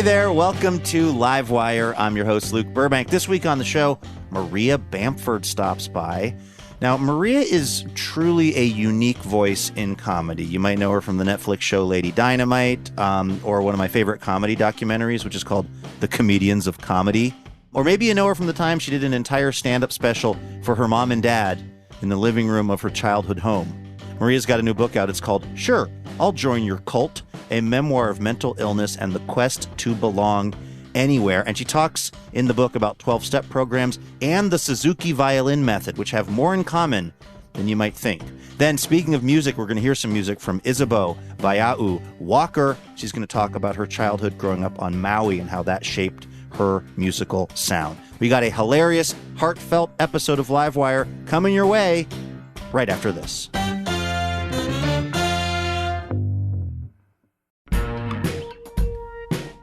Hey there, welcome to Livewire. I'm your host, Luke Burbank. This week on the show, Maria Bamford stops by. Now, Maria is truly a unique voice in comedy. You might know her from the Netflix show Lady Dynamite, or one of my favorite comedy documentaries, which is called The Comedians of Comedy. Or maybe you know her from the time she did an entire stand-up special for her mom and dad in the living room of her childhood home. Maria's got a new book out. It's called Sure, I'll Join Your Cult, a memoir of mental illness and the quest to belong anywhere. And she talks in the book about 12-step programs and the Suzuki violin method, which have more in common than you might think. Then, speaking of music, we're going to hear some music from Isabeau Waia'u Walker. She's going to talk about her childhood growing up on Maui and how that shaped her musical sound. We got a hilarious, heartfelt episode of Livewire coming your way right after this.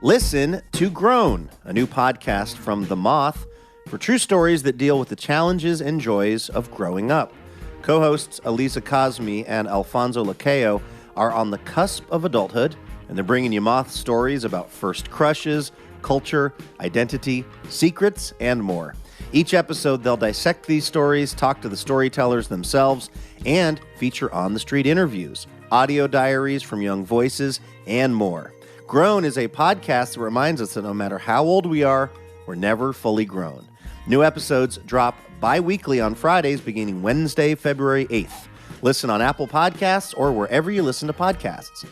Listen to Grown, a new podcast from The Moth for true stories that deal with the challenges and joys of growing up. Co-hosts Elisa Cosme and Alfonso Lacayo are on the cusp of adulthood, and they're bringing you Moth stories about first crushes, culture, identity, secrets, and more. Each episode, they'll dissect these stories, talk to the storytellers themselves, and feature on-the-street interviews, audio diaries from young voices, and more. Grown is a podcast that reminds us that no matter how old we are, we're never fully grown. New episodes drop bi-weekly on Fridays beginning Wednesday, February 8th. Listen on Apple Podcasts or wherever you listen to podcasts.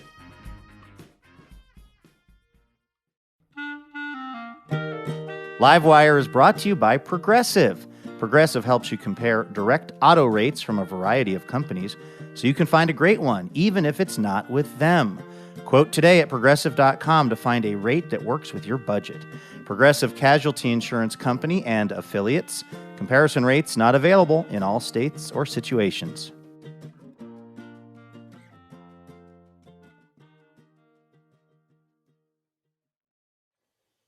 Livewire is brought to you by Progressive. Progressive helps you compare direct auto rates from a variety of companies so you can find a great one, even if it's not with them. Quote today at Progressive.com to find a rate that works with your budget. Progressive Casualty Insurance Company and affiliates. Comparison rates not available in all states or situations.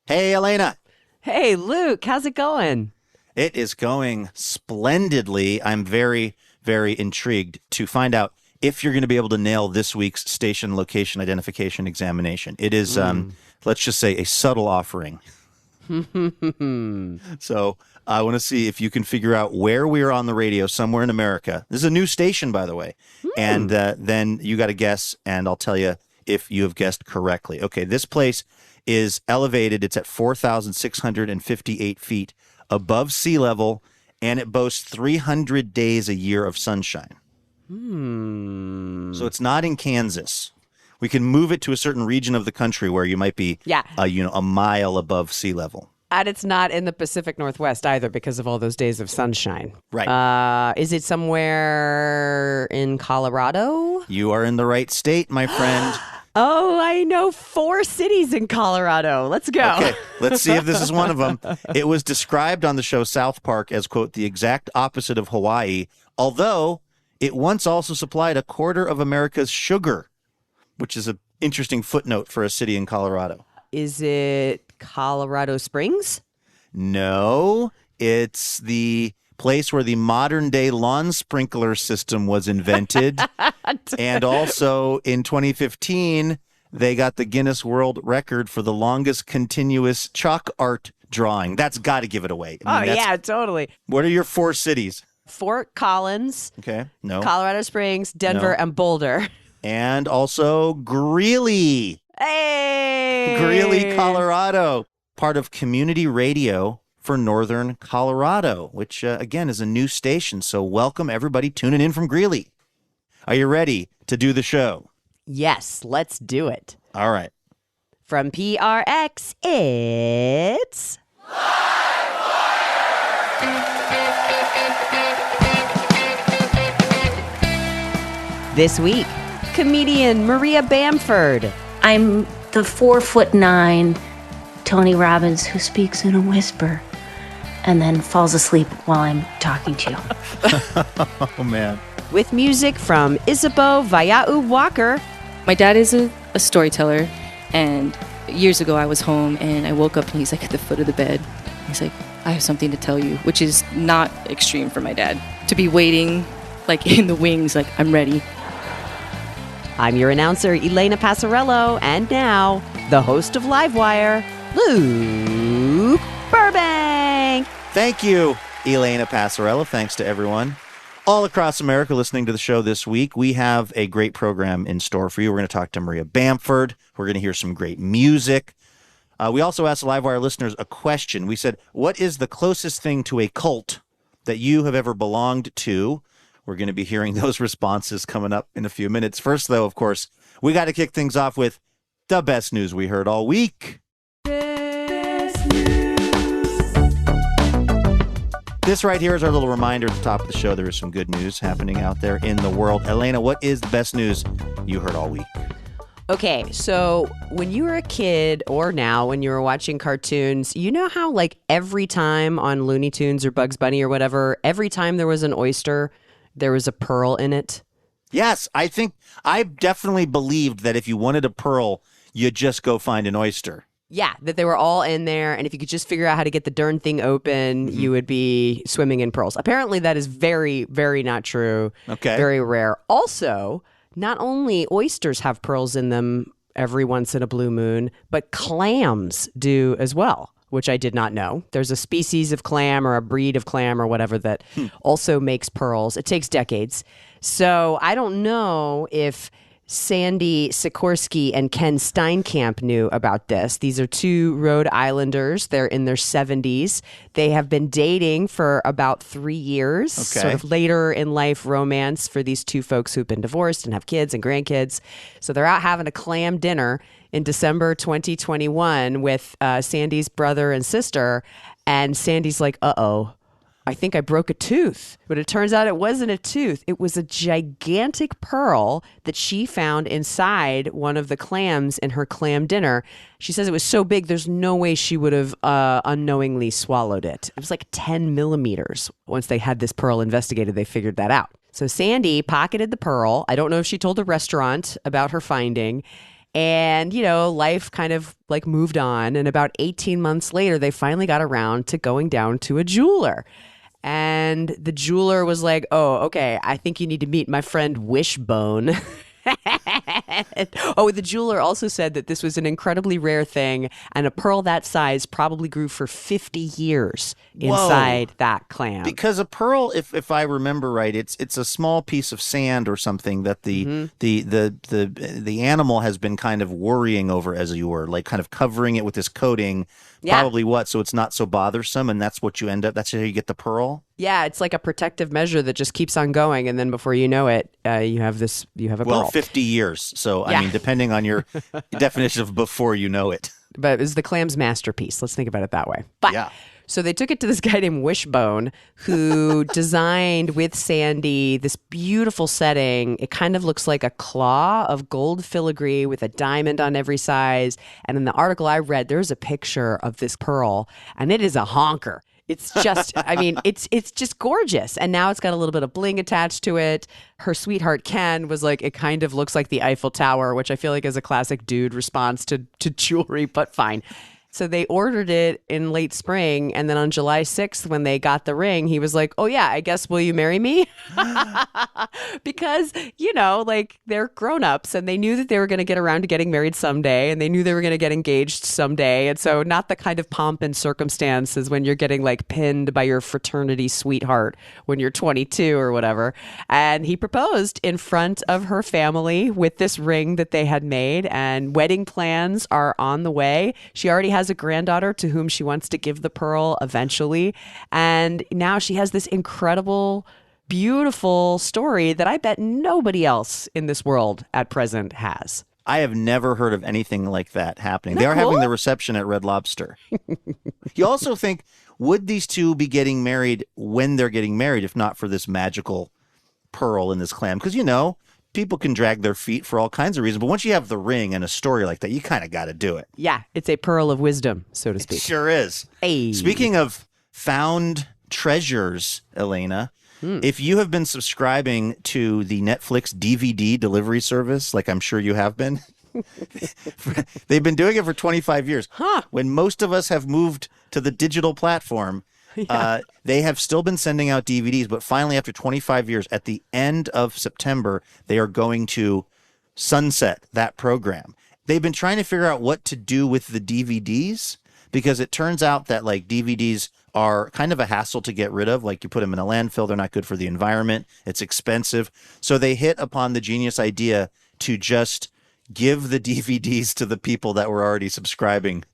Hey, Elena. Hey, Luke. How's it going? It is going splendidly. I'm very, very intrigued to find out if you're going to be able to nail this week's station location identification examination. It is, let's just say, a subtle offering. So I want to see if you can figure out where we are on the radio somewhere in America. This is a new station, by the way. And then you got to guess, and I'll tell you if you have guessed correctly. Okay, this place is elevated. It's at 4,658 feet above sea level, and it boasts 300 days a year of sunshine. So it's not in Kansas. We can move it to a certain region of the country where you might be, a mile above sea level. And it's not in the Pacific Northwest either because of all those days of sunshine. Right. Is it somewhere in Colorado? You are in the right state, my friend. Oh, I know 4 cities in Colorado. Let's go. Okay, let's see if this is one of them. It was described on the show South Park as, quote, the exact opposite of Hawaii, although it once also supplied a quarter of America's sugar, which is an interesting footnote for a city in Colorado. Is it Colorado Springs? No, it's the place where the modern-day lawn sprinkler system was invented. And also, in 2015, they got the Guinness World Record for the longest continuous chalk art drawing. That's got to give it away. Yeah, totally. What are your 4 cities? Fort Collins, Okay, no. Colorado Springs, Denver, No. and Boulder. And also Greeley. Hey! Greeley, Colorado. Part of community radio for Northern Colorado, which, again, is a new station. So welcome, everybody tuning in from Greeley. Are you ready to do the show? Yes, let's do it. All right. From PRX, it's... This week, comedian Maria Bamford. I'm the 4'9" Tony Robbins who speaks in a whisper and then falls asleep while I'm talking to you. Oh, man. With music from Isabeau Waia'u Walker. My dad is a storyteller, and years ago I was home and I woke up and he's like at the foot of the bed. He's like, I have something to tell you, which is not extreme for my dad. To be waiting like in the wings, like I'm ready. I'm your announcer, Elena Passarello, and now, the host of Livewire, Luke Burbank. Thank you, Elena Passarello. Thanks to everyone all across America listening to the show this week. We have a great program in store for you. We're going to talk to Maria Bamford. We're going to hear some great music. We also asked Livewire listeners a question. We said, what is the closest thing to a cult that you have ever belonged to? We're going to be hearing those responses coming up in a few minutes. First, though, of course, we got to kick things off with the best news we heard all week. This right here is our little reminder at the top of the show. There is some good news happening out there in the world. Elena, what is the best news you heard all week? Okay, so when you were a kid or now when you were watching cartoons, you know how like every time on Looney Tunes or Bugs Bunny or whatever, every time there was an oyster, there was a pearl in it? Yes, I definitely believed that if you wanted a pearl, you'd just go find an oyster. Yeah, that they were all in there, and if you could just figure out how to get the darn thing open, you would be swimming in pearls. Apparently, that is very, very not true. Okay. Very rare. Also, not only oysters have pearls in them every once in a blue moon, but clams do as well, which I did not know. There's a species of clam or a breed of clam or whatever that also makes pearls. It takes decades. So I don't know if Sandy Sikorsky and Ken Steinkamp knew about this. These are two Rhode Islanders. They're in their 70s. They have been dating for about 3 years, sort of later in life romance for these two folks who've been divorced and have kids and grandkids. So they're out having a clam dinner in December 2021 with Sandy's brother and sister. And Sandy's like, uh-oh, I think I broke a tooth. But it turns out it wasn't a tooth. It was a gigantic pearl that she found inside one of the clams in her clam dinner. She says it was so big, there's no way she would have unknowingly swallowed it. It was like 10 millimeters. Once they had this pearl investigated, they figured that out. So Sandy pocketed the pearl. I don't know if she told the restaurant about her finding. And, you know, life kind of like moved on. And about 18 months later, they finally got around to going down to a jeweler. And the jeweler was like, oh, okay, I think you need to meet my friend Wishbone. Oh, the jeweler also said that this was an incredibly rare thing, and a pearl that size probably grew for 50 years inside that clam. Because a pearl, if I remember right, it's a small piece of sand or something that the animal has been kind of worrying over, as you were, like kind of covering it with this coating. Yeah. Probably so it's not so bothersome, and that's what you end up. That's how you get the pearl. Yeah, it's like a protective measure that just keeps on going, and then before you know it, you have a pearl. Well, 50 years. So I mean, depending on your definition of before you know it. But it was the clam's masterpiece. Let's think about it that way. But yeah. So they took it to this guy named Wishbone, who designed with Sandy this beautiful setting. It kind of looks like a claw of gold filigree with a diamond on every side. And in the article I read, there's a picture of this pearl, and it is a honker. It's just, I mean, it's just gorgeous. And now it's got a little bit of bling attached to it. Her sweetheart, Ken, was like, it kind of looks like the Eiffel Tower, which I feel like is a classic dude response to jewelry, but fine. So they ordered it in late spring, and then on July 6th, when they got the ring, he was like, oh yeah, I guess, will you marry me? Because, you know, like, they're grown-ups, and they knew that they were going to get around to getting married someday, and they knew they were going to get engaged someday. And so not the kind of pomp and circumstances when you're getting, like, pinned by your fraternity sweetheart when you're 22 or whatever. And he proposed in front of her family with this ring that they had made, and wedding plans are on the way. She already has a granddaughter to whom she wants to give the pearl eventually. And now she has this incredible, beautiful story that I bet nobody else in this world at present has. I have never heard of anything like that happening. Isn't They that are cool? having the reception at Red Lobster. You also think, would these two be getting married when they're getting married, if not for this magical pearl in this clam? Because, you know, people can drag their feet for all kinds of reasons, but once you have the ring and a story like that, you kind of got to do it. Yeah, it's a pearl of wisdom, so to speak. It sure is. Hey. Speaking of found treasures, Elena, if you have been subscribing to the Netflix DVD delivery service, like I'm sure you have been, they've been doing it for 25 years. Huh. When most of us have moved to the digital platform, they have still been sending out DVDs, but finally, after 25 years, at the end of September, they are going to sunset that program. they've been trying to figure out what to do with the DVDs, because it turns out that like DVDs are kind of a hassle to get rid of. Like you put them in a landfill, they're not good for the environment. It's expensive. So they hit upon the genius idea to just give the DVDs to the people that were already subscribing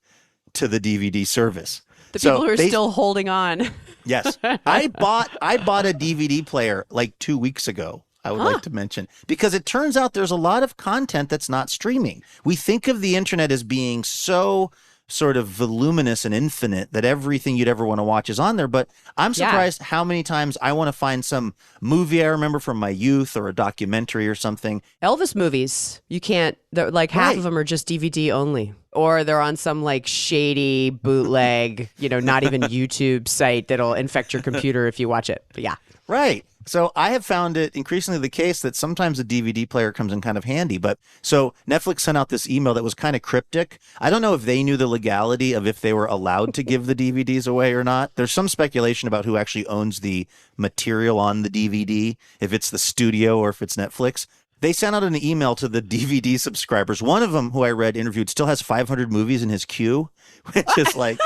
to the DVD service. The people who are still holding on. Yes. I bought a DVD player like 2 weeks ago, I would like to mention, because it turns out there's a lot of content that's not streaming. We think of the internet as being so sort of voluminous and infinite that everything you'd ever want to watch is on there. But I'm surprised how many times I want to find some movie I remember from my youth or a documentary or something. Elvis movies, you can't, like half of them are just DVD only. Or they're on some like shady bootleg, not even YouTube site that'll infect your computer if you watch it. But yeah. Right. So I have found it increasingly the case that sometimes a DVD player comes in kind of handy. But so Netflix sent out this email that was kind of cryptic. I don't know if they knew the legality of if they were allowed to give the DVDs away or not. There's some speculation about who actually owns the material on the DVD, if it's the studio or if it's Netflix. They sent out an email to the DVD subscribers. One of them, who I read interviewed, still has 500 movies in his queue, which is like,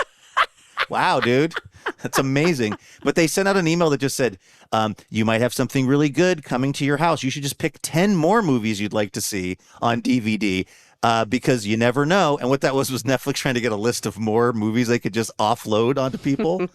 wow, dude. That's amazing. But they sent out an email that just said, you might have something really good coming to your house. You should just pick 10 more movies you'd like to see on DVD because you never know. And what that was Netflix trying to get a list of more movies they could just offload onto people.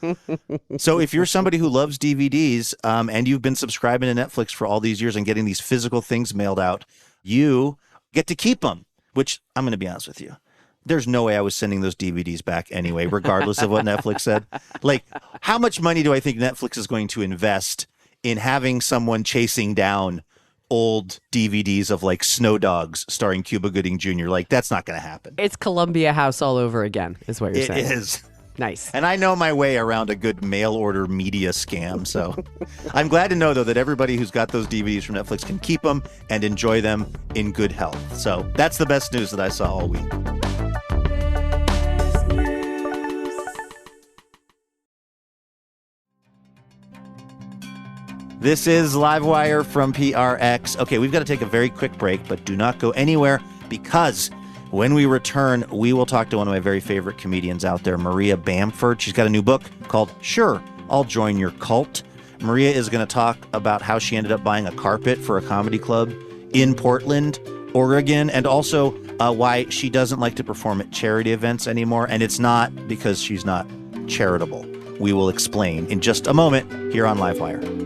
So if you're somebody who loves DVDs and you've been subscribing to Netflix for all these years and getting these physical things mailed out, you get to keep them, which I'm going to be honest with you. There's no way I was sending those DVDs back anyway, regardless of what Netflix said. Like, how much money do I think Netflix is going to invest in having someone chasing down old DVDs of like Snow Dogs starring Cuba Gooding Jr.? Like, that's not going to happen. It's Columbia House all over again, is what you're saying. It is. Nice. And I know my way around a good mail order media scam. So I'm glad to know, though, that everybody who's got those DVDs from Netflix can keep them and enjoy them in good health. So that's the best news that I saw all week. This is Livewire from PRX. Okay, we've got to take a very quick break, but do not go anywhere, because when we return, we will talk to one of my very favorite comedians out there, Maria Bamford. She's got a new book called Sure, I'll Join Your Cult. Maria is going to talk about how she ended up buying a carpet for a comedy club in Portland, Oregon, and also why she doesn't like to perform at charity events anymore. And it's not because she's not charitable. We will explain in just a moment here on Livewire.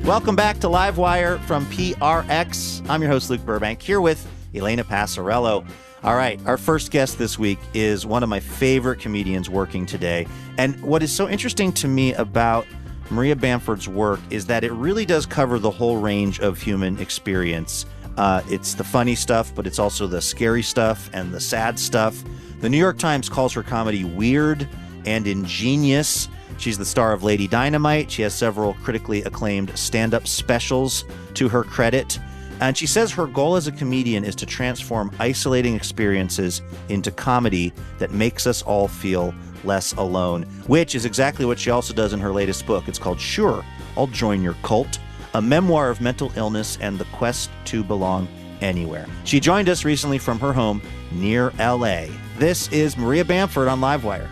Welcome back to Livewire from PRX. I'm your host, Luke Burbank, here with Elena Passarello. All right, our first guest this week is one of my favorite comedians working today. And what is so interesting to me about Maria Bamford's work is that it really does cover the whole range of human experience. It's the funny stuff, but it's also the scary stuff and the sad stuff. The New York Times calls her comedy weird and ingenious. She's the star of Lady Dynamite. She has several critically acclaimed stand-up specials to her credit. And she says her goal as a comedian is to transform isolating experiences into comedy that makes us all feel less alone, which is exactly what she also does in her latest book. It's called Sure, I'll Join Your Cult, a memoir of mental illness and the quest to belong anywhere. She joined us recently from her home near L.A. This is Maria Bamford on Livewire.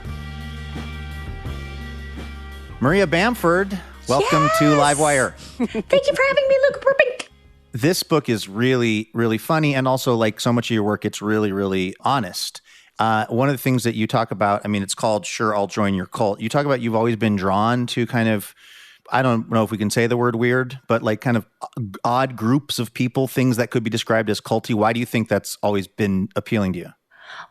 Maria Bamford, welcome to Livewire. Thank you for having me, Luke Burbank. This book is really, really funny, and also, like so much of your work, it's really, really honest. One of the things that you talk about, I mean, it's called Sure, I'll Join Your Cult. You talk about you've always been drawn to kind of, I don't know if we can say the word weird, but like kind of odd groups of people, things that could be described as culty. Why do you think that's always been appealing to you?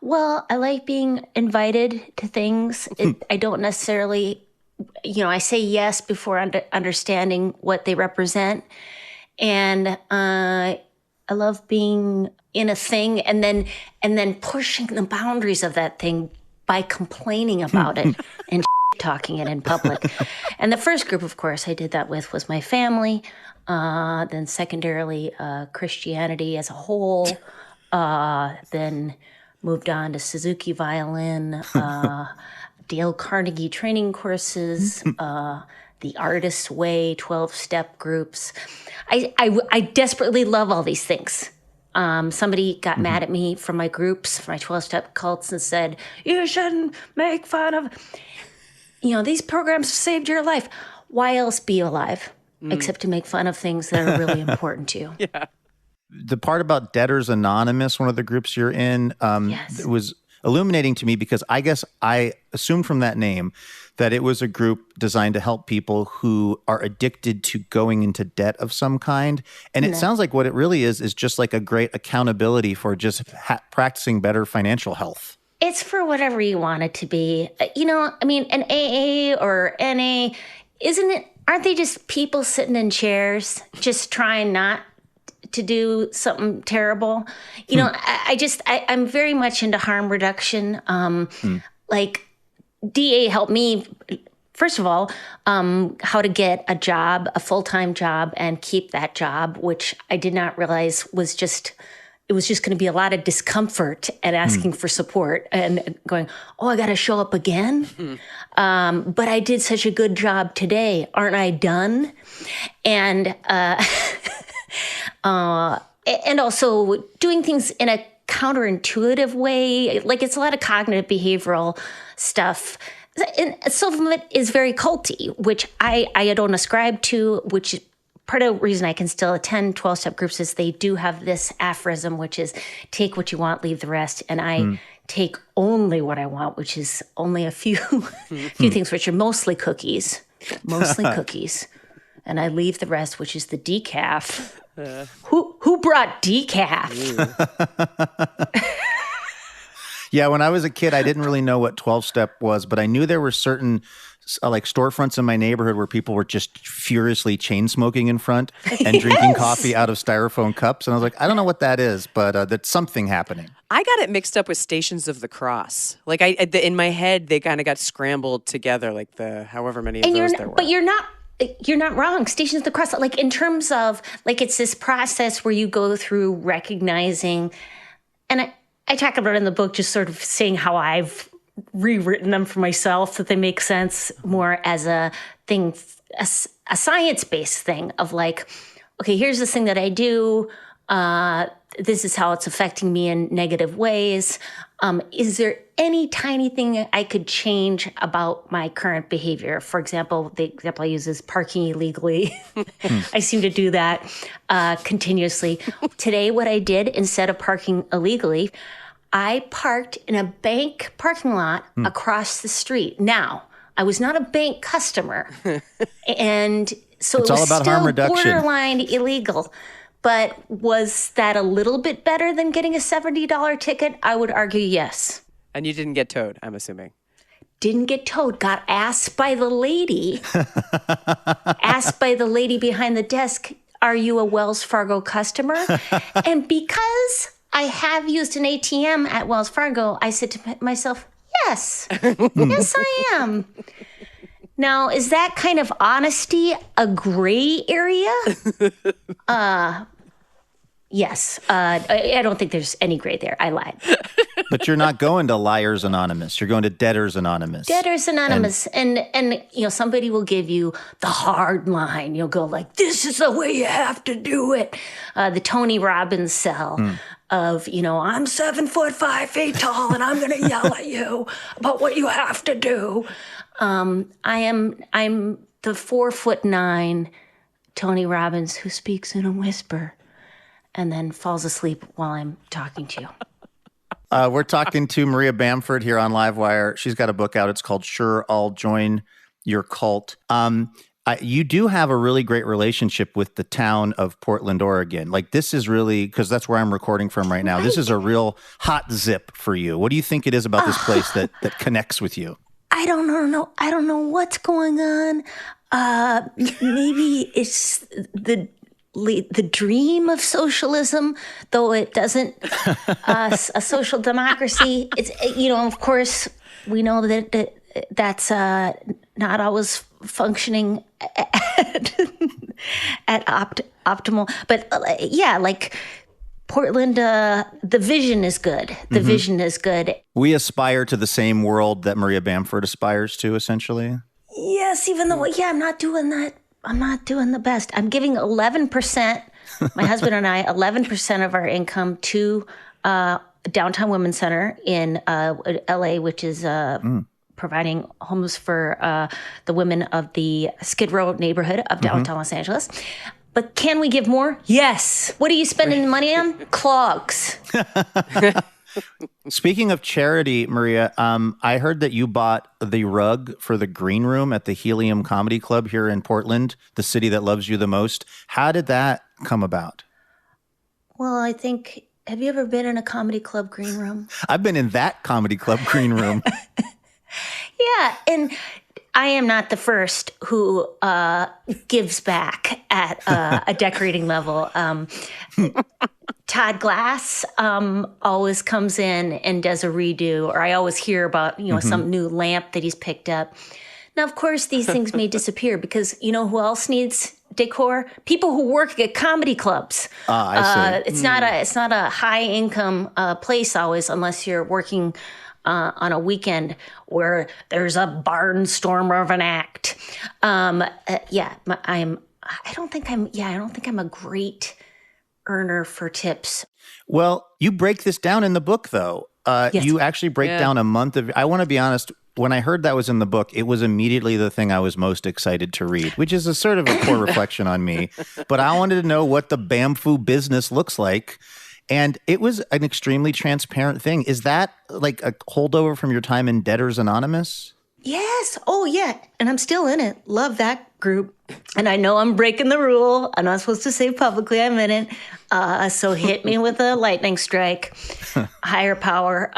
Well, I like being invited to things. I don't necessarily... I say yes before understanding what they represent. And I love being in a thing and then pushing the boundaries of that thing by complaining about it and talking it in public. And the first group, of course, I did that with was my family. Then secondarily, Christianity as a whole. Then moved on to Suzuki violin. Dale Carnegie training courses, the Artist's Way, 12-step groups. I desperately love all these things. Somebody got mad at me from my groups, from my 12-step cults, and said, you shouldn't make fun of, these programs saved your life. Why else be alive except to make fun of things that are really important to you? Yeah. The part about Debtors Anonymous, one of the groups you're in, Yes. it was illuminating to me because I guess I assumed from that name that it was a group designed to help people who are addicted to going into debt of some kind. And it sounds like what it really is just like a great accountability for just practicing better financial health. It's for whatever you want it to be. An AA or NA, aren't they just people sitting in chairs just trying not to do something terrible? I'm very much into harm reduction. Like DA helped me, first of all, how to get a job, a full-time job, and keep that job, which I did not realize it was just going to be a lot of discomfort and asking for support and going, oh, I got to show up again. But I did such a good job today. Aren't I done? And also doing things in a counterintuitive way. Like it's a lot of cognitive behavioral stuff. And some of it is very culty, which I don't ascribe to, which is part of the reason I can still attend 12-step groups is they do have this aphorism, which is take what you want, leave the rest. And I take only what I want, which is only a few things, which are mostly cookies. And I leave the rest, which is the decaf. Who brought decaf? Yeah, when I was a kid, I didn't really know what 12-step was, but I knew there were certain like storefronts in my neighborhood where people were just furiously chain smoking in front and drinking coffee out of styrofoam cups. And I was like, I don't know what that is, but that's something happening. I got it mixed up with Stations of the Cross. Like in my head, they kind of got scrambled together, like the however many of those there were. But you're not wrong. Stations of the Cross, like in terms of like it's this process where you go through recognizing, and I talk about it in the book, just sort of saying how I've rewritten them for myself, that they make sense more as a thing, a science-based thing of like, okay, here's this thing that I do. This is how it's affecting me in negative ways. Is there any tiny thing I could change about my current behavior? For example, the example I use is parking illegally. I seem to do that continuously. Today, what I did, instead of parking illegally, I parked in a bank parking lot across the street. Now, I was not a bank customer, and so it's it was all about still harm reduction. Borderline illegal. But was that a little bit better than getting a $70 ticket? I would argue yes. And you didn't get towed, I'm assuming. Didn't get towed. Got asked by the lady. Asked by the lady behind the desk, are you a Wells Fargo customer? And because I have used an ATM at Wells Fargo, I said to myself, yes. Yes, I am. Now, is that kind of honesty a gray area? Yes. I don't think there's any gray there. I lied. But you're not going to Liars Anonymous. You're going to Debtors Anonymous. Debtors Anonymous. And somebody will give you the hard line. You'll go like, this is the way you have to do it. The Tony Robbins cell of, I'm 7'5" tall and I'm going to yell at you about what you have to do. I'm the 4'9" Tony Robbins who speaks in a whisper and then falls asleep while I'm talking to you. We're talking to Maria Bamford here on Livewire. She's got a book out. It's called Sure, I'll Join Your Cult. You do have a really great relationship with the town of Portland, Oregon. Like this is really, because that's where I'm recording from right now. This is a real hot zip for you. What do you think it is about this place that connects with you? I don't know. I don't know what's going on. Maybe it's the dream of socialism, though it doesn't. A social democracy. It's of course, we know that that's not always functioning at optimal. But yeah, like Portland, the vision is good. The vision is good. We aspire to the same world that Maria Bamford aspires to, essentially. Yes, even though, I'm not doing that. I'm not doing the best. I'm giving 11%, my husband and I, 11% of our income to Downtown Women's Center in LA, which is providing homes for the women of the Skid Row neighborhood of downtown Los Angeles. But can we give more? Yes. What are you spending the money on? Clogs. Speaking of charity, Maria, I heard that you bought the rug for the green room at the Helium Comedy Club here in Portland, the city that loves you the most. How did that come about? Well, I think, have you ever been in a comedy club green room? I've been in that comedy club green room. Yeah, and I am not the first who gives back at a decorating level. Todd Glass always comes in and does a redo, or I always hear about, some new lamp that he's picked up. Now, of course, these things may disappear because you know who else needs decor? People who work at comedy clubs. I see. It's not a high income place always, unless you're working on a weekend where there's a barnstormer of an act. I don't think I'm a great earner for tips. Well, you break this down in the book, though. Yes. You actually break down a month of. I want to be honest. When I heard that was in the book, it was immediately the thing I was most excited to read, which is a sort of a poor reflection on me. But I wanted to know what the Bamfoo business looks like. And it was an extremely transparent thing. Is that like a holdover from your time in Debtors Anonymous? Yes. Oh, yeah. And I'm still in it. Love that group. And I know I'm breaking the rule. I'm not supposed to say publicly I'm in it. So hit me with a lightning strike, higher power,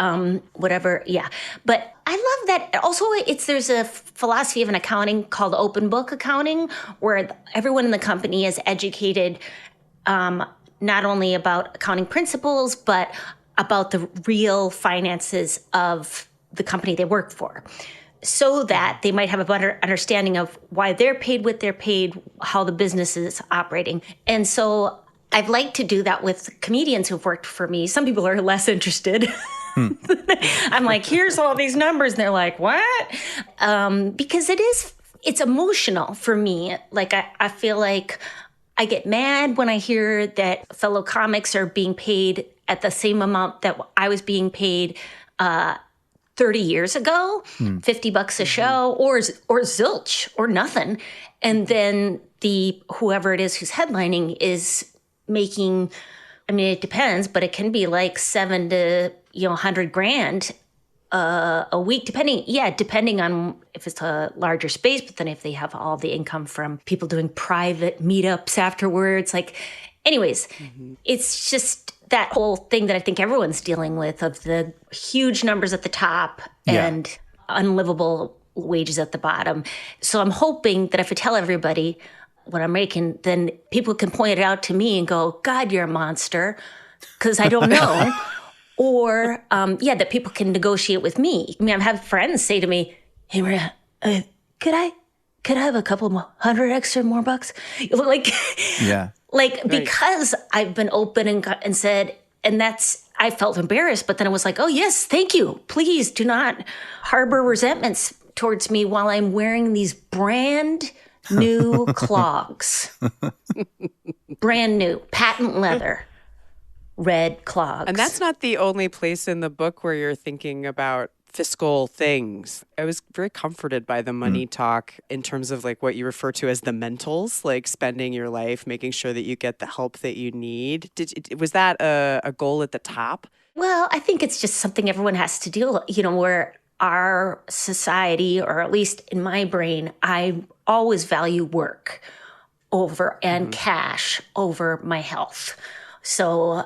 whatever. Yeah. But I love that. Also, there's a philosophy of an accounting called open book accounting, where everyone in the company is educated not only about accounting principles, but about the real finances of the company they work for, so that they might have a better understanding of why they're paid what they're paid, how the business is operating. And so I'd like to do that with comedians who've worked for me. Some people are less interested. I'm like, here's all these numbers. And they're like, what? Because it's emotional for me. Like, I feel like I get mad when I hear that fellow comics are being paid at the same amount that I was being paid 30 years ago, $50 a show, or zilch, or nothing. And then whoever it is who's headlining is making, I mean, it depends, but it can be like $7 to $100,000 a week, depending on if it's a larger space, but then if they have all the income from people doing private meetups afterwards, anyways, it's just that whole thing that I think everyone's dealing with, of the huge numbers at the top and unlivable wages at the bottom. So I'm hoping that if I tell everybody what I'm making, then people can point it out to me and go, God, you're a monster, because I don't know. Or, that people can negotiate with me. I mean, I've had friends say to me, hey, Maria, could I have a couple more $100 more bucks? Because I've been open and said, and I felt embarrassed, but then it was like, oh, yes, thank you. Please do not harbor resentments towards me while I'm wearing these brand new clogs. Brand new, patent leather. Red clogs. And that's not the only place in the book where you're thinking about fiscal things. I was very comforted by the money talk in terms of like what you refer to as the mentals, like spending your life, making sure that you get the help that you need. Was that a goal at the top? Well, I think it's just something everyone has to deal, where our society, or at least in my brain, I always value work over and cash over my health. So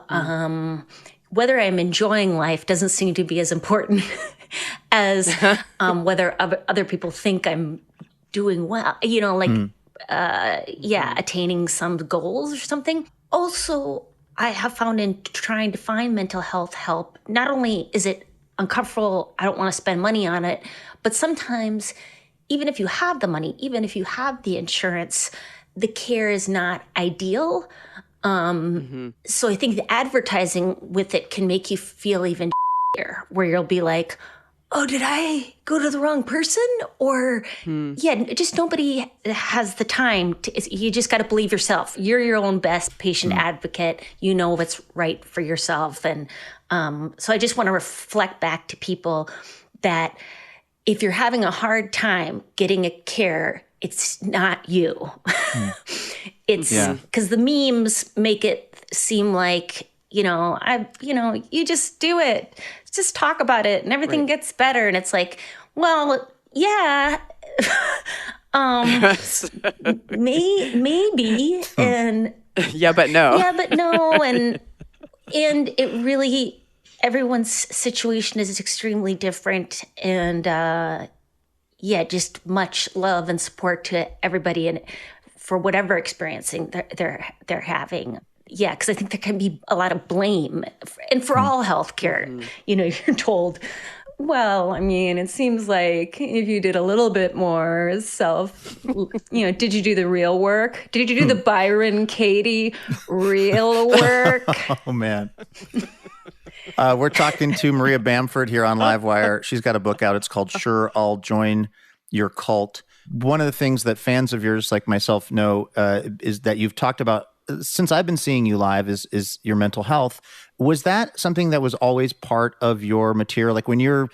whether I'm enjoying life doesn't seem to be as important as whether other people think I'm doing well, attaining some goals or something. Also, I have found in trying to find mental health help, not only is it uncomfortable, I don't want to spend money on it, but sometimes even if you have the money, even if you have the insurance, the care is not ideal. So I think the advertising with it can make you feel even where you'll be like, oh, did I go to the wrong person? Or, just nobody has the time. You just got to believe yourself. You're your own best patient advocate. You know what's right for yourself. And so I just want to reflect back to people that if you're having a hard time getting a care, it's not you. It's because the memes make it seem like, you just do it. Just talk about it and everything gets better. And it's like, well, yeah, maybe. And yeah, but no. Yeah, but no. And it really, everyone's situation is extremely different. And just much love and support to everybody and for whatever experiencing they're having. Yeah, because I think there can be a lot of blame. And for all healthcare, you're told, well, I mean, it seems like if you did a little bit more did you do the real work? Did you do the Byron Katie real work? Oh, man. We're talking to Maria Bamford here on Livewire. She's got a book out. It's called Sure, I'll Join Your Cult. One of the things that fans of yours like myself know is that you've talked about since I've been seeing you live is your mental health. Was that something that was always part of your material? Like when you're,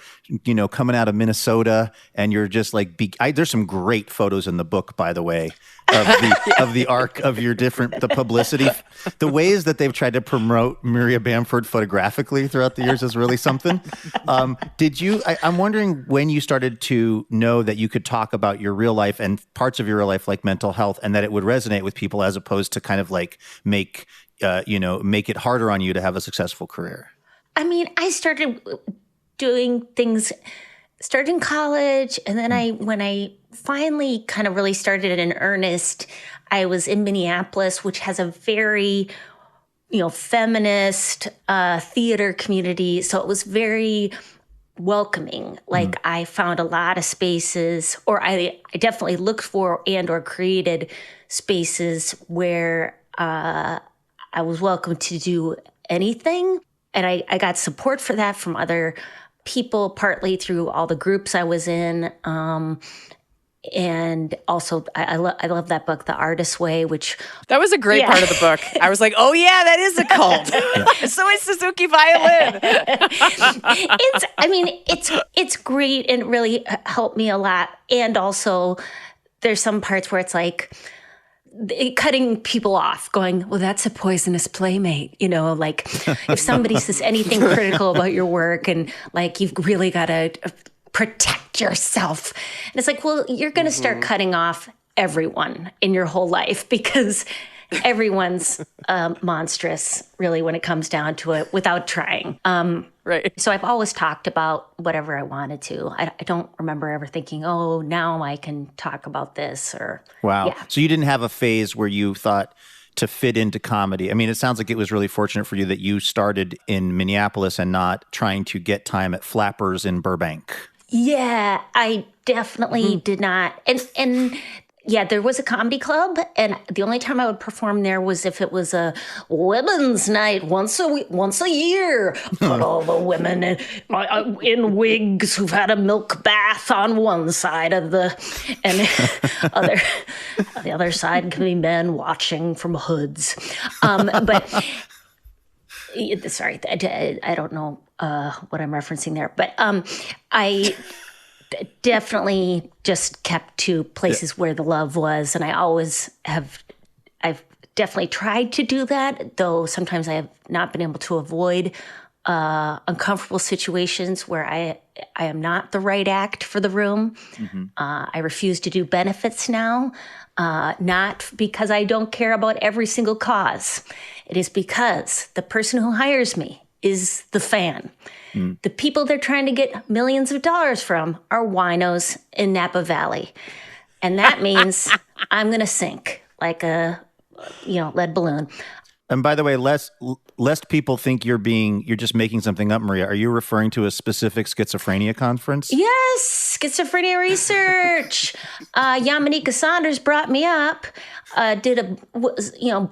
coming out of Minnesota and you're just like, there's some great photos in the book, by the way, of the arc of your the publicity, the ways that they've tried to promote Maria Bamford photographically throughout the years is really something. I'm wondering when you started to know that you could talk about your real life and parts of your real life like mental health and that it would resonate with people as opposed to kind of like make it harder on you to have a successful career? I mean, I started doing things, started in college, and then when I finally kind of really started in earnest, I was in Minneapolis, which has a very, feminist theater community. So it was very welcoming. Like I found a lot of spaces, or I definitely looked for and or created spaces where I was welcome to do anything. And I got support for that from other people, partly through all the groups I was in. And also, I love that book, The Artist's Way, which... That was a great part of the book. I was like, oh yeah, that is a cult. So is Suzuki violin. It's great and it really helped me a lot. And also, there's some parts where it's like... cutting people off, going, well, that's a poisonous playmate. Like if somebody says anything critical about your work and like, you've really got to protect yourself. And it's like, well, you're going to start cutting off everyone in your whole life because everyone's monstrous, really, when it comes down to it, without trying. Right. So I've always talked about whatever I wanted to. I don't remember ever thinking, oh, now I can talk about this or... Wow. Yeah. So you didn't have a phase where you thought to fit into comedy. I mean, it sounds like it was really fortunate for you that you started in Minneapolis and not trying to get time at Flappers in Burbank. Yeah, I definitely did not. And yeah, there was a comedy club, and the only time I would perform there was if it was a women's night once a year. Put all the women in wigs who've had a milk bath on one side of the other side can be men watching from hoods. But sorry, I don't know what I'm referencing there, but I definitely just kept to places where the love was. And I've definitely tried to do that, though sometimes I have not been able to avoid uncomfortable situations where I am not the right act for the room. I refuse to do benefits now, not because I don't care about every single cause. It is because the person who hires me is the fan. The people they're trying to get millions of dollars from are winos in Napa Valley. And that means I'm going to sink like a, lead balloon. And by the way, lest people think you're just making something up, Maria, are you referring to a specific schizophrenia conference? Yes, schizophrenia research. Yamanika Saunders brought me up,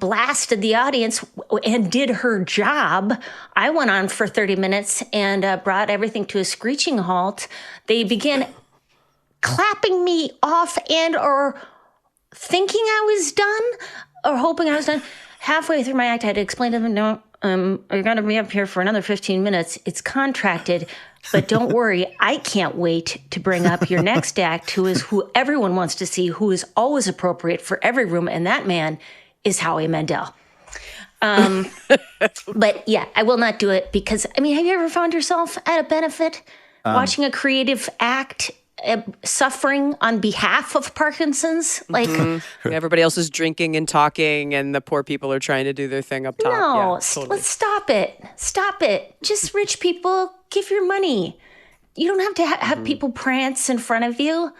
blasted the audience and did her job. I went on for 30 minutes and brought everything to a screeching halt. They began clapping me off and or thinking I was done or hoping I was done. Halfway through my act, I had to explain to them, no, you're going to be up here for another 15 minutes. It's contracted, but don't worry. I can't wait to bring up your next act, who everyone wants to see, who is always appropriate for every room, and that man is Howie Mandel. But yeah, I will not do it because, have you ever found yourself at a benefit watching a creative act suffering on behalf of Parkinson's? Like everybody else is drinking and talking and the poor people are trying to do their thing up top. No, yeah, totally. Let's stop it. Just rich people, give your money. You don't have to have people prance in front of you.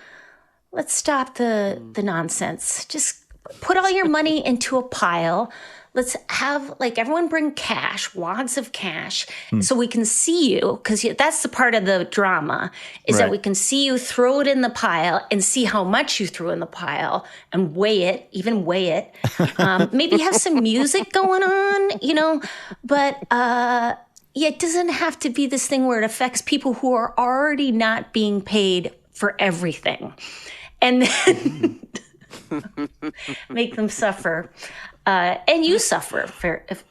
Let's stop the nonsense. Just put all your money into a pile. Let's have, everyone bring cash, wads of cash, so we can see you, because that's the part of the drama, is that we can see you throw it in the pile and see how much you threw in the pile and weigh it. Maybe have some music going on, but it doesn't have to be this thing where it affects people who are already not being paid for everything. And then make them suffer. And you suffer.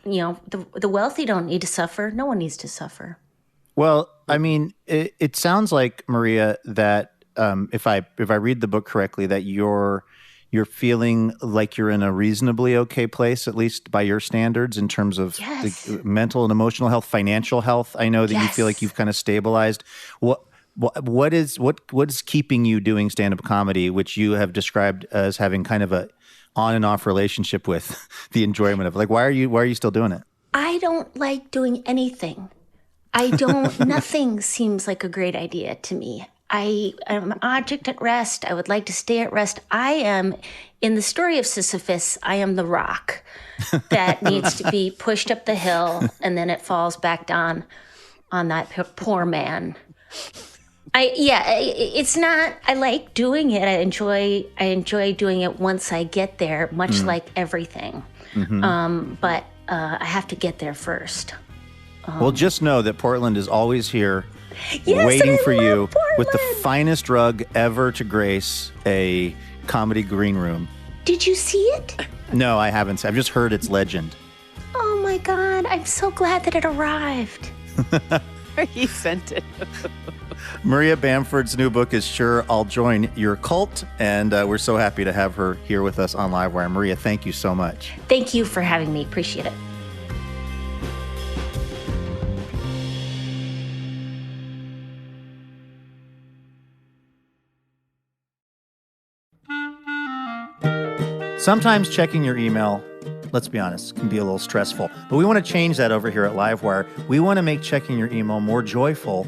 The wealthy don't need to suffer. No one needs to suffer. Well, it sounds like, Maria, that if I read the book correctly, that you're feeling like you're in a reasonably okay place, at least by your standards, in terms of the mental and emotional health, financial health. I know that you feel like you've kind of stabilized. What is keeping you doing stand-up comedy, which you have described as having kind of a on and off relationship with the enjoyment of? Why are you still doing it? I don't like doing anything. Nothing seems like a great idea to me. I am an object at rest. I would like to stay at rest. I am, in the story of Sisyphus, I am the rock that needs to be pushed up the hill and then it falls back down on that poor man. It's not, I like doing it. I enjoy doing it once I get there, much like everything. But I have to get there first. Well, just know that Portland is always here waiting for you with the finest rug ever to grace a comedy green room. Did you see it? No, I haven't. I've just heard its legend. Oh my God, I'm so glad that it arrived. He sent it. Maria Bamford's new book is Sure, I'll Join Your Cult, and we're so happy to have her here with us on Livewire. Maria, thank you so much. Thank you for having me. Appreciate it. Sometimes checking your email, let's be honest, can be a little stressful. But we want to change that over here at Livewire. We want to make checking your email more joyful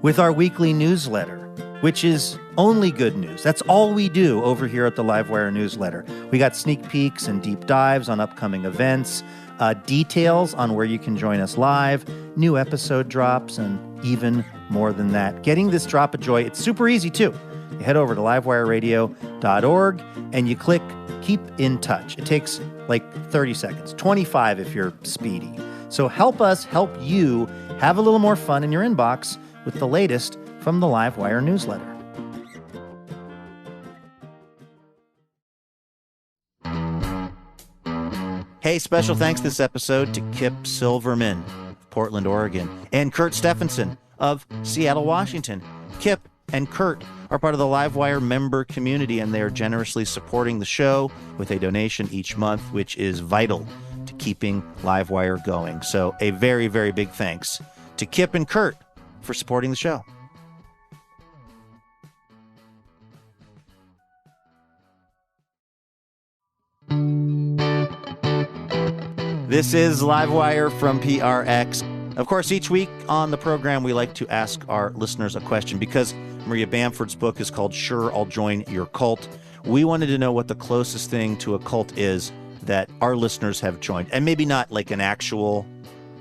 with our weekly newsletter, which is only good news. That's all we do over here at the Livewire newsletter. We got sneak peeks and deep dives on upcoming events, details on where you can join us live, new episode drops, and even more than that. Getting this drop of joy, it's super easy too. You head over to livewireradio.org and you click Keep in Touch. It takes 30 seconds, 25 if you're speedy. So help us help you have a little more fun in your inbox with the latest from the Livewire newsletter. Hey, special thanks this episode to Kip Silverman of Portland, Oregon, and Kurt Stephenson of Seattle, Washington. Kip and Kurt are part of the Livewire member community, and they are generously supporting the show with a donation each month, which is vital to keeping Livewire going. So a very, very big thanks to Kip and Kurt for supporting the show. This is Livewire from PRX. Of course, each week on the program, we like to ask our listeners a question. Because Maria Bamford's book is called Sure, I'll Join Your Cult, we wanted to know what the closest thing to a cult is that our listeners have joined. And maybe not like an actual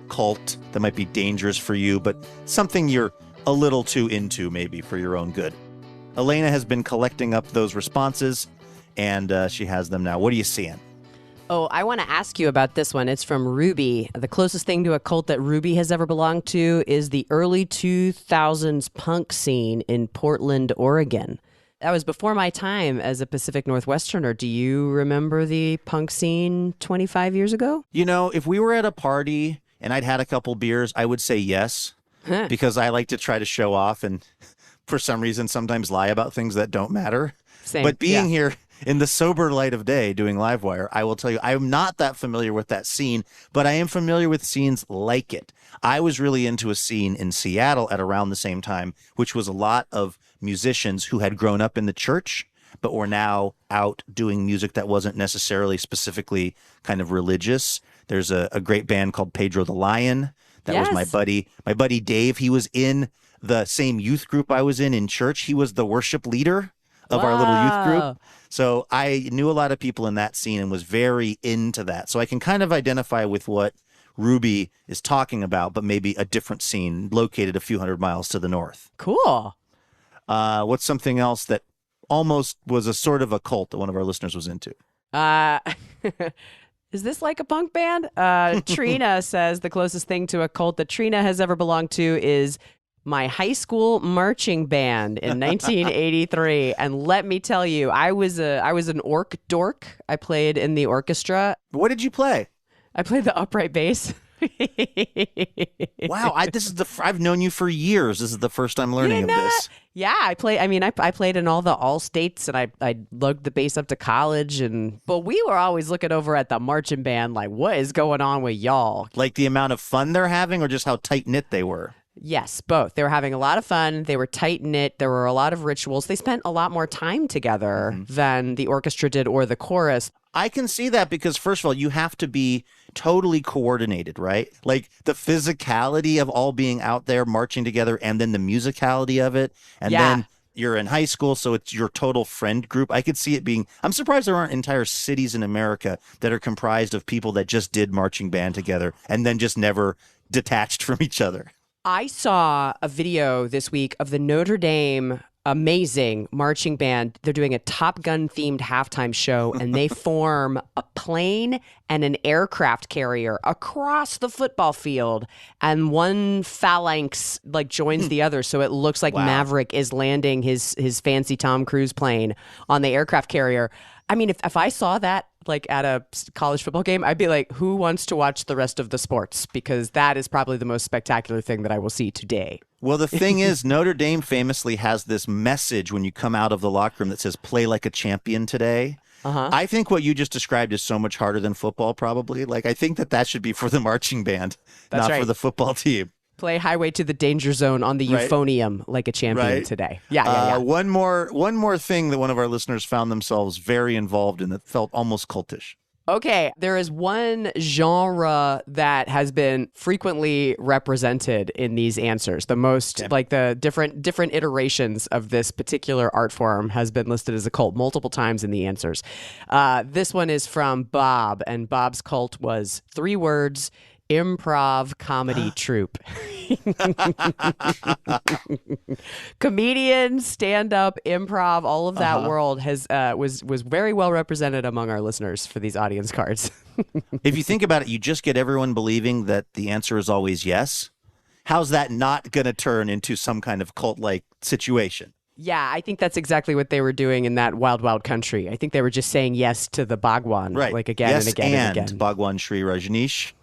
cult that might be dangerous for you, but something you're a little too into maybe for your own good. Elena has been collecting up those responses, and she has them now. What are you seeing? Oh, I want to ask you about this one. It's from Ruby. The closest thing to a cult that Ruby has ever belonged to is the early 2000s punk scene in Portland, Oregon. That was before my time as a Pacific Northwesterner. Do you remember the punk scene 25 years ago? You know, if we were at a party and I'd had a couple beers, I would say yes, because I like to try to show off and for some reason sometimes lie about things that don't matter. Same. But being here in the sober light of day doing Livewire, I will tell you, I'm not that familiar with that scene, but I am familiar with scenes like it. I was really into a scene in Seattle at around the same time, which was a lot of musicians who had grown up in the church, but were now out doing music that wasn't necessarily specifically kind of religious. There's a great band called Pedro the Lion. That was my buddy Dave. He was in the same youth group I was in church. He was the worship leader of our little youth group. So I knew a lot of people in that scene and was very into that. So I can kind of identify with what Ruby is talking about, but maybe a different scene located a few hundred miles to the north. Cool. What's something else that almost was a sort of a cult that one of our listeners was into? Is this like a punk band? Trina says the closest thing to a cult that Trina has ever belonged to is my high school marching band in 1983. And let me tell you, I was an orc dork. I played in the orchestra. What did you play? I played the upright bass. Wow, I've known you for years. This is the first time learning of this. Yeah, I played in all the all states, and I lugged the bass up to college. But we were always looking over at the marching band, like, what is going on with y'all? Like the amount of fun they're having, or just how tight knit they were? Yes, both. They were having a lot of fun. They were tight knit. There were a lot of rituals. They spent a lot more time together than the orchestra did or the chorus. I can see that because, first of all, you have to be totally coordinated, right? Like the physicality of all being out there marching together and then the musicality of it. And then you're in high school, so it's your total friend group. I could see it being, I'm surprised there aren't entire cities in America that are comprised of people that just did marching band together and then just never detached from each other. I saw a video this week of the Notre Dame amazing marching band. They're doing a Top Gun themed halftime show, and they form a plane and an aircraft carrier across the football field, and one phalanx like joins the other, so it looks like Maverick is landing his fancy Tom Cruise plane on the aircraft carrier. I mean, if I saw that like at a college football game, I'd be like, who wants to watch the rest of the sports? Because that is probably the most spectacular thing that I will see today. Well, the thing is, Notre Dame famously has this message when you come out of the locker room that says, play like a champion today. I think what you just described is so much harder than football, probably. Like, I think that should be for the marching band, not for the football team. Play Highway to the Danger Zone on the euphonium like a champion today. Yeah. One more thing that one of our listeners found themselves very involved in that felt almost cultish. Okay, there is one genre that has been frequently represented in these answers. The most, like the different iterations of this particular art form has been listed as a cult multiple times in the answers. This one is from Bob, and Bob's cult was 3 words: improv comedy troupe. Comedian, stand-up, improv, all of that world has was very well represented among our listeners for these audience cards. If you think about it, you just get everyone believing that the answer is always yes. How's that not going to turn into some kind of cult-like situation? Yeah, I think that's exactly what they were doing in that wild, wild country. I think they were just saying yes to the Bhagwan, like again and again and again. Bhagwan Sri Rajneesh.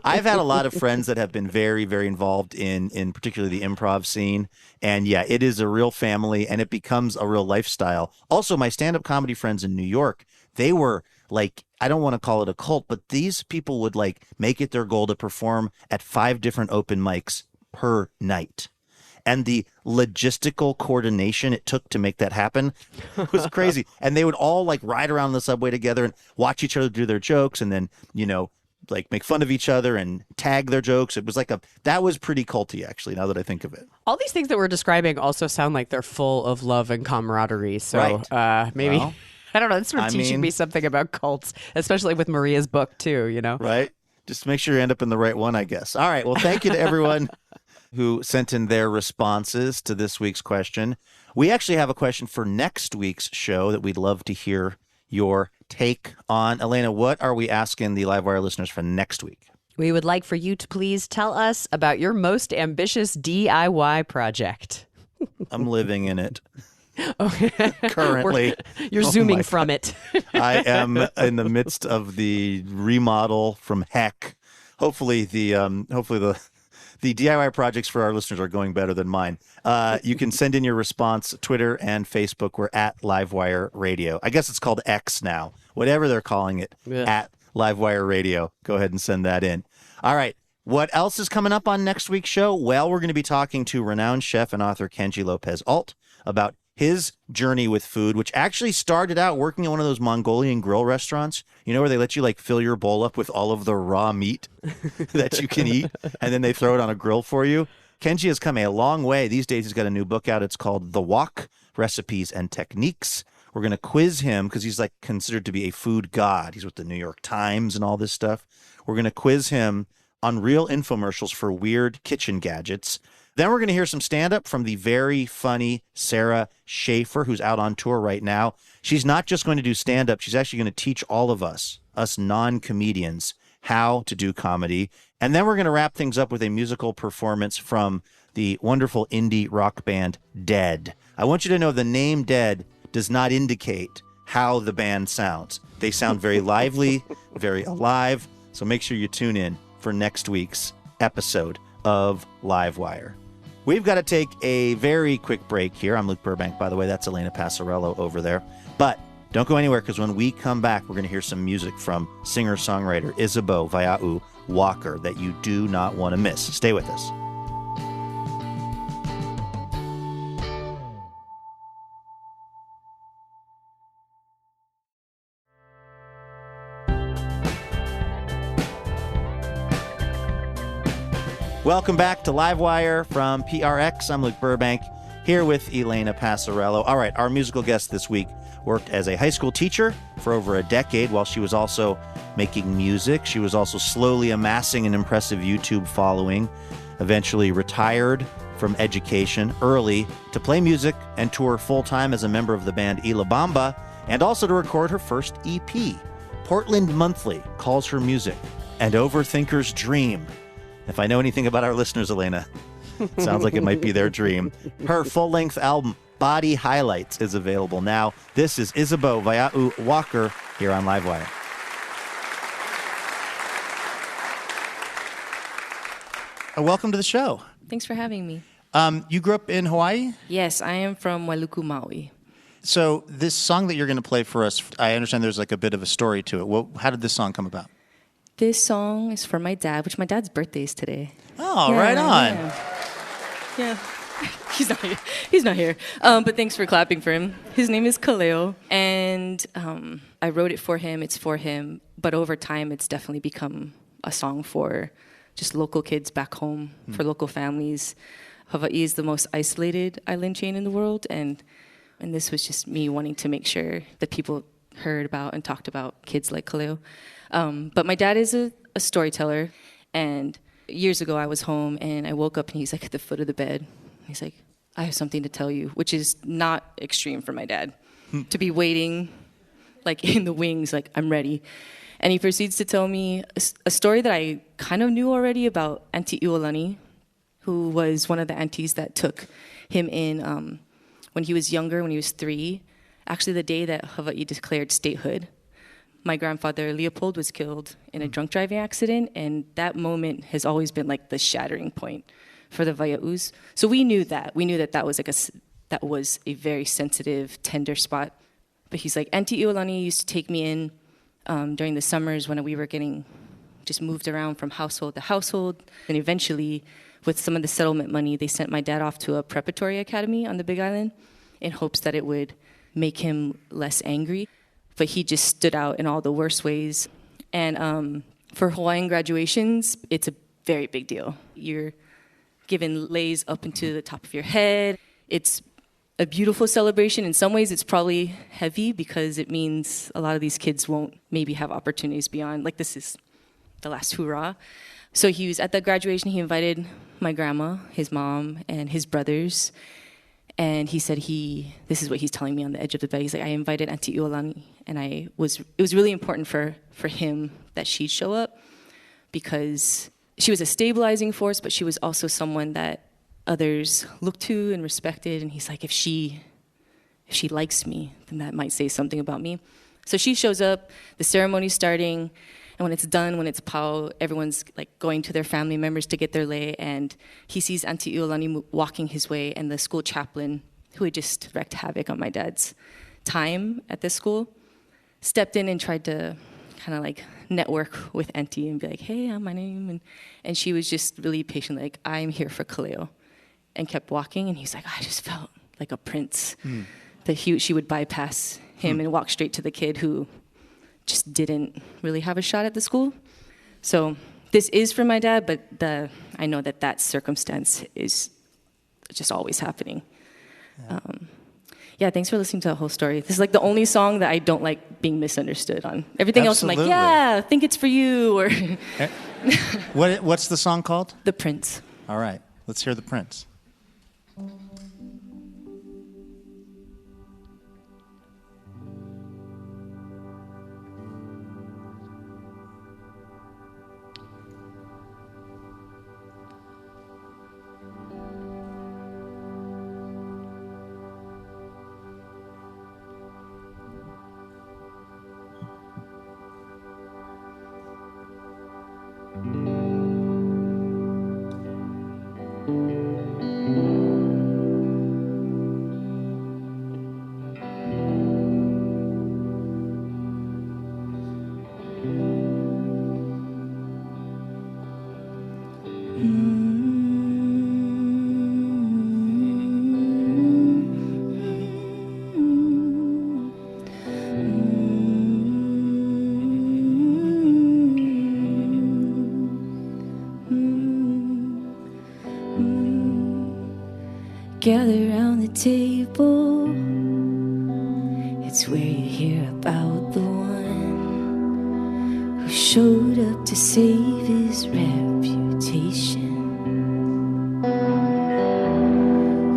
I've had a lot of friends that have been very, very involved in particularly the improv scene. And yeah, it is a real family and it becomes a real lifestyle. Also, my stand-up comedy friends in New York, they were like, I don't want to call it a cult, but these people would like make it their goal to perform at 5 different open mics per night. And the logistical coordination it took to make that happen was crazy. And they would all like ride around the subway together and watch each other do their jokes and then, like make fun of each other and tag their jokes. It was like that was pretty culty, actually, now that I think of it. All these things that we're describing also sound like they're full of love and camaraderie. So maybe I don't know. It's sort of teaching me something about cults, especially with Maria's book, too, you know? Right? Just make sure you end up in the right one, I guess. All right. Well, thank you to everyone who sent in their responses to this week's question. We actually have a question for next week's show that we'd love to hear your take on. Elena, what are we asking the Livewire listeners for next week? We would like for you to please tell us about your most ambitious DIY project. I'm living in it. Okay. Currently. You're zooming from it. I am in the midst of the remodel from heck. Hopefully the DIY projects for our listeners are going better than mine. You can send in your response, Twitter and Facebook. We're at Livewire Radio. I guess it's called X now. Whatever they're calling it, at Livewire Radio. Go ahead and send that in. All right. What else is coming up on next week's show? Well, we're going to be talking to renowned chef and author Kenji Lopez-Alt about his journey with food, which actually started out working at one of those Mongolian grill restaurants, you know, where they let you like fill your bowl up with all of the raw meat that you can eat, and then they throw it on a grill for you. Kenji has come a long way. These days, he's got a new book out. It's called The Wok, Recipes and Techniques. We're going to quiz him because he's like considered to be a food god. He's with the New York Times and all this stuff. We're going to quiz him on real infomercials for weird kitchen gadgets. Then we're going to hear some stand-up from the very funny Sarah Schaefer, who's out on tour right now. She's not just going to do stand-up. She's actually going to teach all of us non-comedians, how to do comedy. And then we're going to wrap things up with a musical performance from the wonderful indie rock band Dead. I want you to know the name Dead does not indicate how the band sounds. They sound very lively, very alive. So make sure you tune in for next week's episode of Livewire. We've got to take a very quick break here. I'm Luke Burbank, by the way. That's Elena Passarello over there. But don't go anywhere, because when we come back, we're going to hear some music from singer-songwriter Isabeau Waia'u Walker that you do not want to miss. Stay with us. Welcome back to Livewire from PRX. I'm Luke Burbank, here with Elena Passarello. All right, our musical guest this week worked as a high school teacher for over a decade while she was also making music. She was also slowly amassing an impressive YouTube following, eventually retired from education early to play music and tour full-time as a member of the band Ila Bamba, and also to record her first EP. Portland Monthly calls her music an overthinker's dream. If I know anything about our listeners, Elena, sounds like it might be their dream. Her full-length album, Body Highlights, is available now. This is Isabeau Waia'u Walker here on Livewire. Welcome to the show. Thanks for having me. You grew up in Hawaii? Yes, I am from Wailuku, Maui. So this song that you're going to play for us, I understand there's like a bit of a story to it. How did this song come about? This song is for my dad, which my dad's birthday is today. Oh, yeah, right on. Yeah. He's not here. But thanks for clapping for him. His name is Kaleo, and I wrote it for him. It's for him. But over time, it's definitely become a song for just local kids back home, for local families. Hawaii is the most isolated island chain in the world, and this was just me wanting to make sure that people heard about and talked about kids like Kaleo. But my dad is a storyteller, and years ago I was home and I woke up and he's like at the foot of the bed. He's like, I have something to tell you, which is not extreme for my dad. To be waiting like in the wings, like I'm ready. And he proceeds to tell me a story that I kind of knew already about Auntie Iolani, who was one of the aunties that took him in when he was younger, when he was 3, actually the day that Hawaii declared statehood. My grandfather, Leopold, was killed in a drunk driving accident, and that moment has always been like the shattering point for the Waia'us. So we knew that. We knew that that was a very sensitive, tender spot. But he's like, Auntie Iolani used to take me in during the summers when we were getting just moved around from household to household. And eventually, with some of the settlement money, they sent my dad off to a preparatory academy on the Big Island in hopes that it would make him less angry. But he just stood out in all the worst ways. And for Hawaiian graduations, it's a very big deal. You're given leis up into the top of your head. It's a beautiful celebration. In some ways, it's probably heavy because it means a lot of these kids won't maybe have opportunities beyond, like this is the last hurrah. So he was at the graduation, he invited my grandma, his mom, and his brothers. And he said this is what he's telling me on the edge of the bed. He's like, I invited Auntie Iolani, and it was really important for him that she'd show up because she was a stabilizing force, but she was also someone that others looked to and respected. And he's like, if she likes me, then that might say something about me. So she shows up, the ceremony's starting, and when it's done, when it's pau, everyone's like going to their family members to get their lei, and he sees Auntie Iolani walking his way, and the school chaplain, who had just wreaked havoc on my dad's time at this school, stepped in and tried to kind of like network with Auntie and be like, hey, I'm my name, and she was just really patient, like, I'm here for Kaleo, and kept walking, and he's like, I just felt like a prince, that she would bypass him and walk straight to the kid who just didn't really have a shot at the school. So this is for my dad, but I know that circumstance is just always happening. Thanks for listening to the whole story. This is like the only song that I don't like being misunderstood on. Everything Absolutely. else I'm like, yeah, I think it's for you. Or What's the song called? The Prince. All right, let's hear The Prince. Gather round the table. It's where you hear about the one who showed up to save his reputation.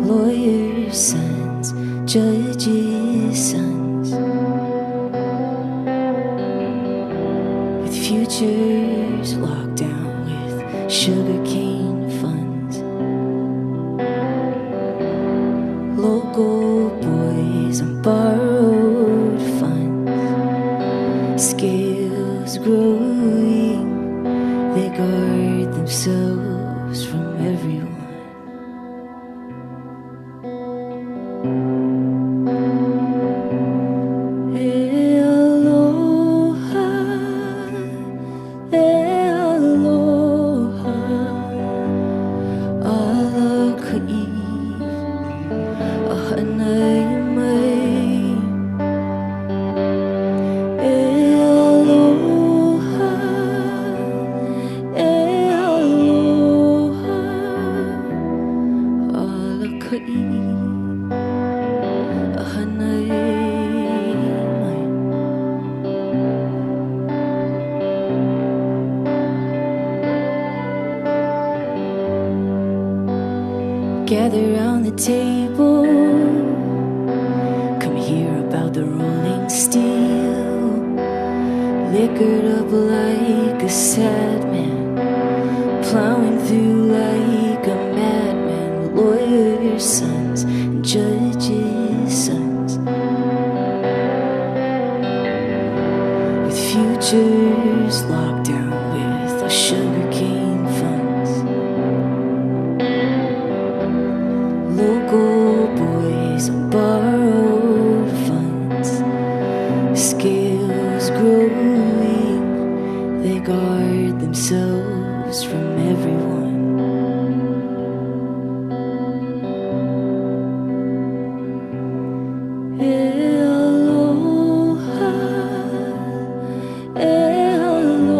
Lawyers' sons, judges' sons, with futures locked down with sugarcane funds. Local boys on borrowed funds, scales growing, they guard themselves from everyone. Aloha, aloha, alakai. Gather round the table, come hear about the rolling steel, liquored up like a sad man, plowing through like a madman, lawyers' sons and judges' sons, with futures locked down with a sugarcane funds. Local boys on borrowed funds, scales growing, they guard themselves from everyone. Aloha, aloha,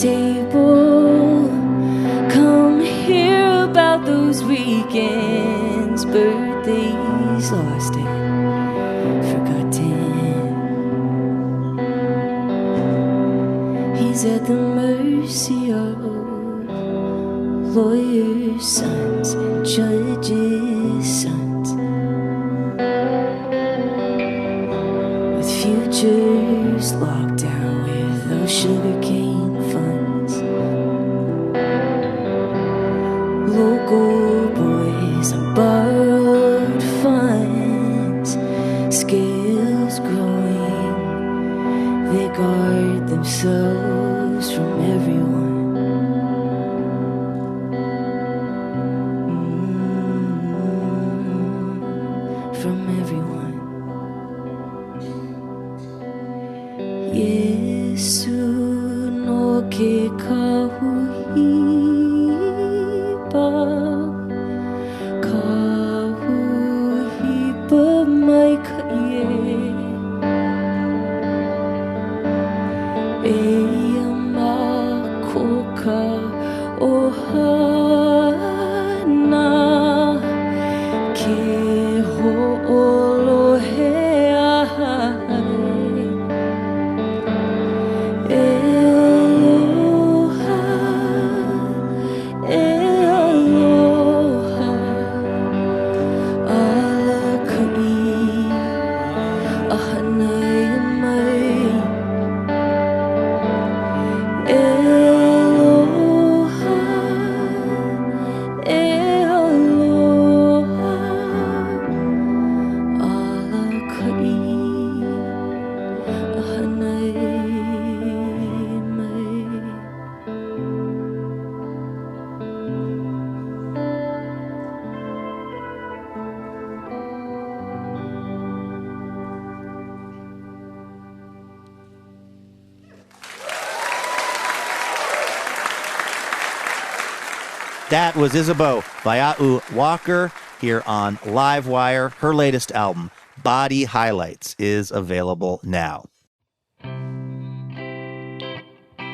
table. Come hear about those weekends, birthdays lost and forgotten. He's at the mercy of lawyers' sons and judges' sons, with futures locked down with those sugarcane funds. Local boys on borrowed funds, scales growing, they guard themselves from everyone. From everyone. Yesu no ke kahuhipa, kahuhipa mai ka ie. Eia makoka ohana ke ho'olohea Ealoha, Ealoha, Alakai, Ahanai mai. Ealoha, Ealoha, Alakai, Ahanai mai. That was Isabeau Waia'u Walker here on Livewire. Her latest album, Body Highlights, is available now.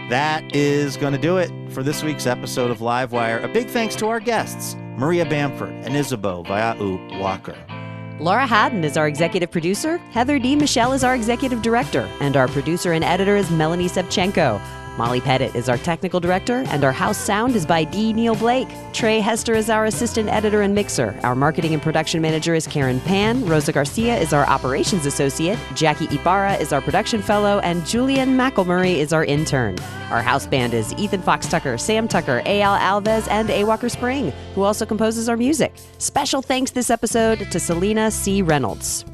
That is going to do it for this week's episode of Livewire. A big thanks to our guests, Maria Bamford and Isabeau Waia'u Walker. Laura Haddon is our executive producer. Heather D. Michelle is our executive director. And our producer and editor is Melanie Sevchenko. Molly Pettit is our technical director, and our house sound is by D. Neil Blake. Trey Hester is our assistant editor and mixer. Our marketing and production manager is Karen Pan. Rosa Garcia is our operations associate. Jackie Ibarra is our production fellow, and Julian McElmurray is our intern. Our house band is Ethan Fox Tucker, Sam Tucker, A.L. Alves, and A. Walker Spring, who also composes our music. Special thanks this episode to Selena C. Reynolds.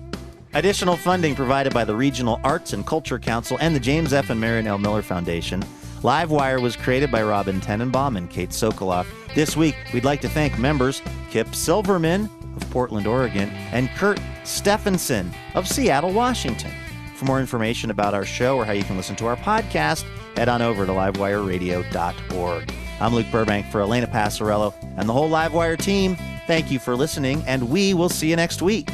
Additional funding provided by the Regional Arts and Culture Council and the James F. and Marion L. Miller Foundation. Livewire was created by Robin Tenenbaum and Kate Sokoloff. This week, we'd like to thank members Kip Silverman of Portland, Oregon, and Kurt Stephenson of Seattle, Washington. For more information about our show or how you can listen to our podcast, head on over to livewireradio.org. I'm Luke Burbank for Elena Passarello and the whole Livewire team. Thank you for listening, and we will see you next week.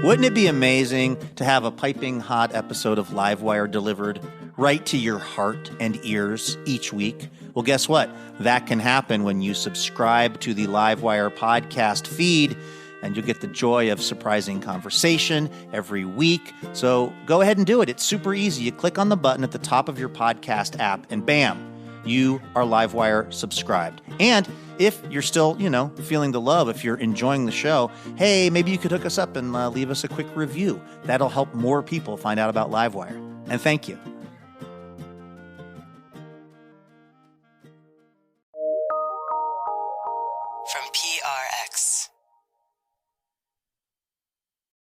Wouldn't it be amazing to have a piping hot episode of Livewire delivered right to your heart and ears each week? Well, guess what? That can happen when you subscribe to the Livewire podcast feed, and you'll get the joy of surprising conversation every week. So go ahead and do it. It's super easy. You click on the button at the top of your podcast app, and bam, you are Livewire subscribed. And if you're still, feeling the love, if you're enjoying the show, hey, maybe you could hook us up and leave us a quick review. That'll help more people find out about Livewire. And thank you.